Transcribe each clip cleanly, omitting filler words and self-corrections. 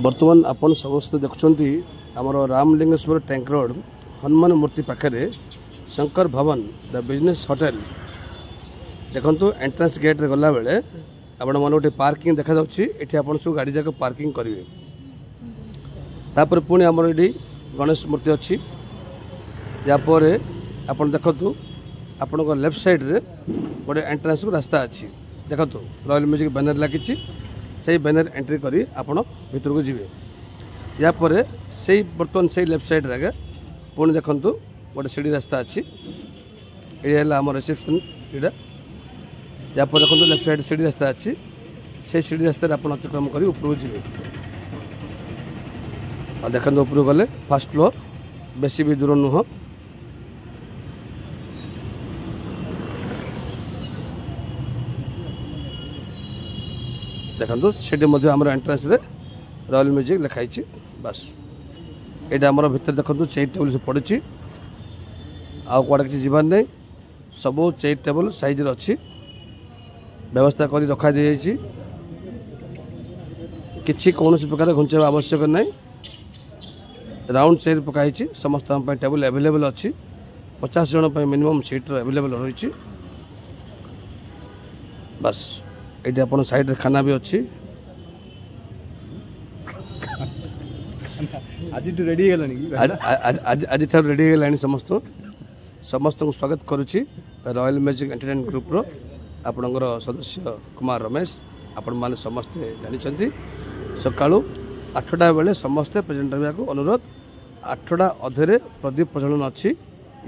बर्तमान आपण समस्त देखुंट आमर रामलिंगेश्वर टैंक रोड हनुमान मूर्ति पाखे शंकर भवन द बिजनेस होटेल देखु एंट्रेंस गेट रे गला बेले आपण मन गोटे पार्किंग देखा जाऊँगी आप सब गाड़ी जाक पार्किंग करेंगे तापर पुणी आमर ये गणेश मूर्ति अच्छी यापर आप देखु आपण लेफ्ट साइड रे गोटे एंट्रेंस को रास्ता अच्छी देखु रॉयल म्यूजिक बैनर लगी से बैनर एंट्री करी आपण भीतर को जीवे यापर से बर्तमान से लेफ्ट साइड रे पुणी देखु गोटे सीढ़ी रास्ता अच्छी ये आम रिसेप्शन यहाँ यापर देखो लेफ्ट साइड सीढ़ी रास्ता अच्छी से सीढ़ी रास्ते आप अतिक्रम कर ऊपर जीवे और देखते ऊपर गले फर्स्ट फ्लोर बेसी भी दूर नुह देखो से एंट्रेंस रे रॉयल म्यूजिक लिखाई बस यहाँ आम भर देखो चेयर टेबल सब पड़ी आउ कड़ा किसी जीवार नहीं सब चेयर टेबल साइज अच्छी व्यवस्था कर रखा दी किसी कौन प्रकार घुंचा आवश्यक नहीं राउंड चेयर पकाई समस्त टेबल एवेलेबल अच्छी 50 जन मिनिमम सीट एवेलेबल रही बस ये आप साइड खाना भी अच्छी आज रेडी आज ठार रेडी है समस्त समस्त को स्वागत करुच्ची रॉयल म्यूजिक एंटरटेनमेंट ग्रुप रो आपणकर सदस्य कुमार रमेश आपण मैंने समस्ते जानते सका 8टा बेले समस्ते प्रेजेंट रहा अनुरोध 8टा अधे प्रदीप प्रज्वलन अच्छी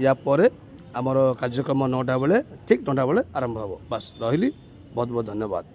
या पर आमर कार्यक्रम 9टा बेले ठीक 9टा बेले आरंभ हो बस रही बहुत बहुत धन्यवाद।